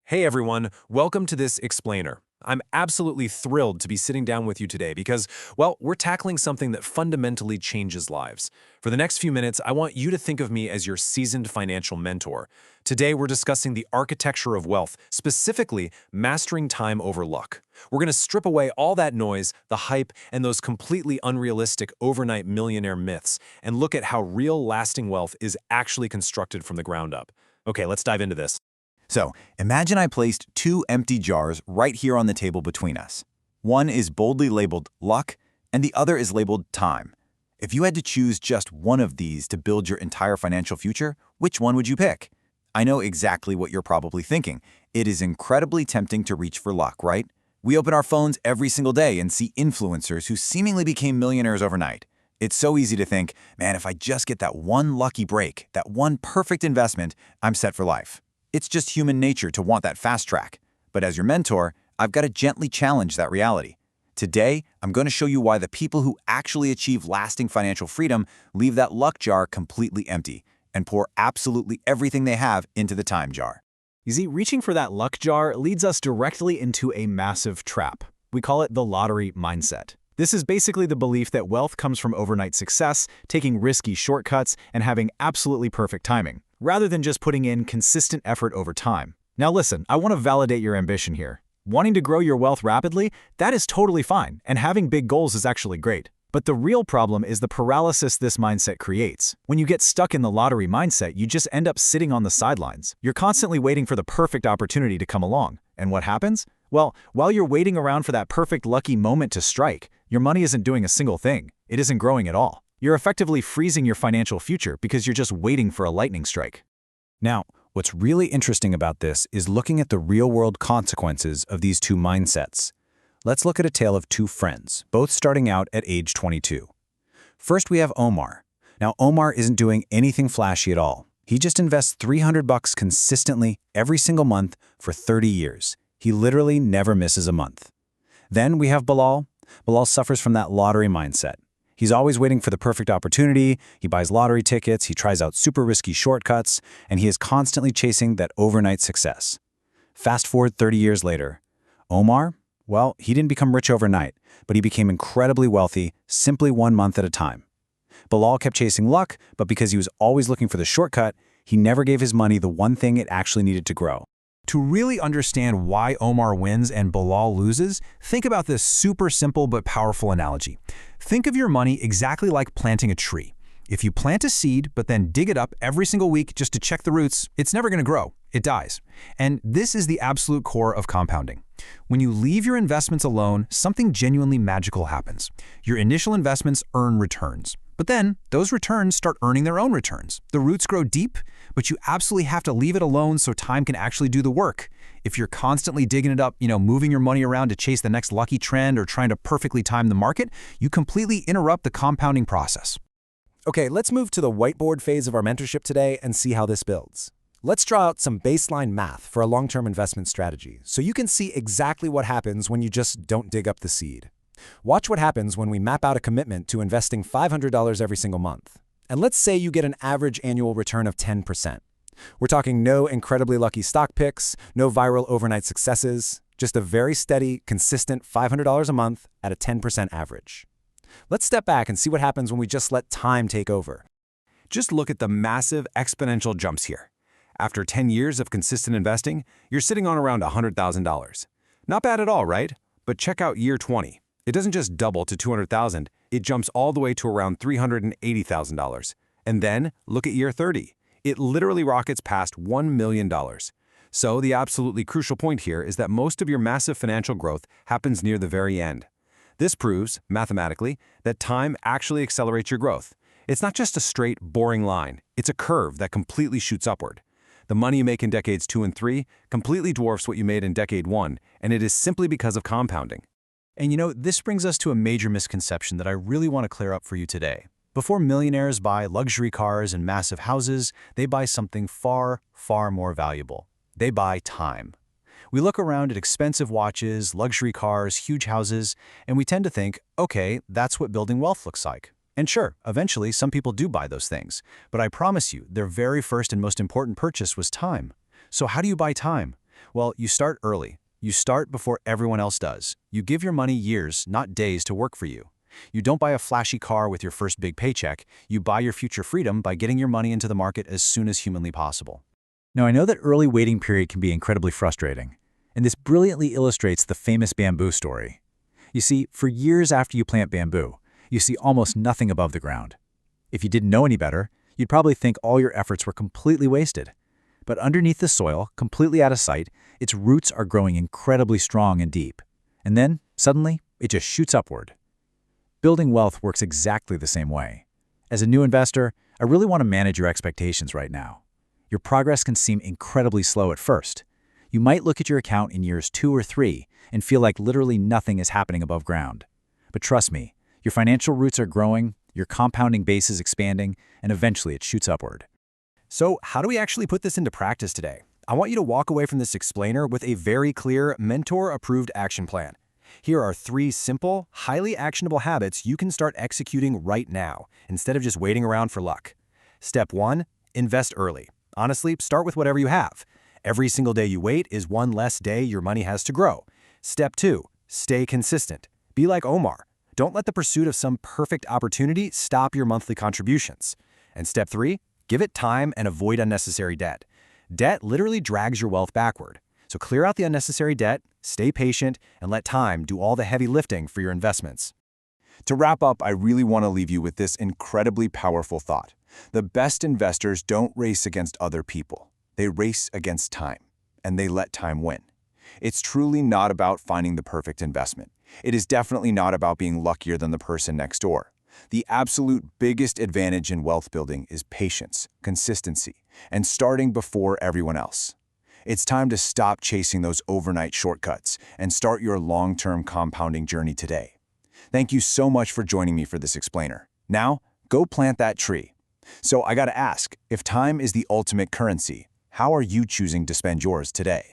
Hey everyone, welcome to this explainer. I'm absolutely thrilled to be sitting down with you today because, well, we're tackling something that fundamentally changes lives. For the next few minutes, I want you to think of me as your seasoned financial mentor. Today, we're discussing the architecture of wealth, specifically mastering time over luck. We're going to strip away all that noise, the hype, and those completely unrealistic overnight millionaire myths, and look at how real lasting wealth is actually constructed from the ground up. Okay, let's dive into this. So, imagine I placed two empty jars right here on the table between us. One is boldly labeled luck, and the other is labeled time. If you had to choose just one of these to build your entire financial future, which one would you pick? I know exactly what you're probably thinking. It is incredibly tempting to reach for luck, right? We open our phones every single day and see influencers who seemingly became millionaires overnight. It's so easy to think, man, if I just get that one lucky break, that one perfect investment, I'm set for life. It's just human nature to want that fast track. But as your mentor, I've got to gently challenge that reality. Today, I'm going to show you why the people who actually achieve lasting financial freedom leave that luck jar completely empty and pour absolutely everything they have into the time jar. You see, reaching for that luck jar leads us directly into a massive trap. We call it the lottery mindset. This is basically the belief that wealth comes from overnight success, taking risky shortcuts, and having absolutely perfect timing, rather than just putting in consistent effort over time. Now listen, I want to validate your ambition here. Wanting to grow your wealth rapidly, that is totally fine, and having big goals is actually great. But the real problem is the paralysis this mindset creates. When you get stuck in the lottery mindset, you just end up sitting on the sidelines. You're constantly waiting for the perfect opportunity to come along. And what happens? Well, while you're waiting around for that perfect lucky moment to strike, your money isn't doing a single thing. It isn't growing at all. You're effectively freezing your financial future because you're just waiting for a lightning strike. Now, what's really interesting about this is looking at the real-world consequences of these two mindsets. Let's look at a tale of two friends, both starting out at age 22. First, we have Omar. Now, Omar isn't doing anything flashy at all. He just invests $300 consistently every single month for 30 years. He literally never misses a month. Then we have Bilal. Bilal suffers from that lottery mindset. He's always waiting for the perfect opportunity, he buys lottery tickets, he tries out super risky shortcuts, and he is constantly chasing that overnight success. Fast forward 30 years later. Omar, well, he didn't become rich overnight, but he became incredibly wealthy simply 1 month at a time. Bilal kept chasing luck, but because he was always looking for the shortcut, he never gave his money the one thing it actually needed to grow. To really understand why Omar wins and Bilal loses, think about this super simple but powerful analogy. Think of your money exactly like planting a tree. If you plant a seed but then dig it up every single week just to check the roots, it's never going to grow. It dies. And this is the absolute core of compounding. When you leave your investments alone, something genuinely magical happens. Your initial investments earn returns. But then, those returns start earning their own returns. The roots grow deep, but you absolutely have to leave it alone so time can actually do the work. If you're constantly digging it up, moving your money around to chase the next lucky trend or trying to perfectly time the market, you completely interrupt the compounding process. Okay, let's move to the whiteboard phase of our mentorship today and see how this builds. Let's draw out some baseline math for a long-term investment strategy so you can see exactly what happens when you just don't dig up the seed. Watch what happens when we map out a commitment to investing $500 every single month. And let's say you get an average annual return of 10%. We're talking no incredibly lucky stock picks, no viral overnight successes, just a very steady, consistent $500 a month at a 10% average. Let's step back and see what happens when we just let time take over. Just look at the massive exponential jumps here. After 10 years of consistent investing, you're sitting on around $100,000. Not bad at all, right? But check out year 20. It doesn't just double to $200,000, it jumps all the way to around $380,000. And then, look at year 30. It literally rockets past $1 million. So the absolutely crucial point here is that most of your massive financial growth happens near the very end. This proves, mathematically, that time actually accelerates your growth. It's not just a straight, boring line. It's a curve that completely shoots upward. The money you make in decades 2 and 3 completely dwarfs what you made in decade 1, and it is simply because of compounding. And this brings us to a major misconception that I really want to clear up for you today. Before millionaires buy luxury cars and massive houses, they buy something far, far more valuable. They buy time. We look around at expensive watches, luxury cars, huge houses, and we tend to think, okay, that's what building wealth looks like. And sure, eventually some people do buy those things, but I promise you, their very first and most important purchase was time. So how do you buy time? Well, you start early. You start before everyone else does. You give your money years, not days, to work for you. You don't buy a flashy car with your first big paycheck. You buy your future freedom by getting your money into the market as soon as humanly possible. Now, I know that early waiting period can be incredibly frustrating, and this brilliantly illustrates the famous bamboo story. You see, for years after you plant bamboo, you see almost nothing above the ground. If you didn't know any better, you'd probably think all your efforts were completely wasted. But underneath the soil, completely out of sight, its roots are growing incredibly strong and deep. And then, suddenly, it just shoots upward. Building wealth works exactly the same way. As a new investor, I really want to manage your expectations right now. Your progress can seem incredibly slow at first. You might look at your account in years 2 or 3 and feel like literally nothing is happening above ground. But trust me, your financial roots are growing, your compounding base is expanding, and eventually it shoots upward. So how do we actually put this into practice today? I want you to walk away from this explainer with a very clear, mentor-approved action plan. Here are 3 simple, highly actionable habits you can start executing right now, instead of just waiting around for luck. Step 1, invest early. Honestly, start with whatever you have. Every single day you wait is one less day your money has to grow. Step 2, stay consistent. Be like Omar. Don't let the pursuit of some perfect opportunity stop your monthly contributions. And step 3, give it time and avoid unnecessary debt. Debt literally drags your wealth backward. So clear out the unnecessary debt, stay patient, and let time do all the heavy lifting for your investments. To wrap up, I really want to leave you with this incredibly powerful thought. The best investors don't race against other people. They race against time, and they let time win. It's truly not about finding the perfect investment. It is definitely not about being luckier than the person next door. The absolute biggest advantage in wealth building is patience, consistency, and starting before everyone else. It's time to stop chasing those overnight shortcuts and start your long-term compounding journey today. Thank you so much for joining me for this explainer. Now, go plant that tree. So I gotta ask, if time is the ultimate currency, how are you choosing to spend yours today?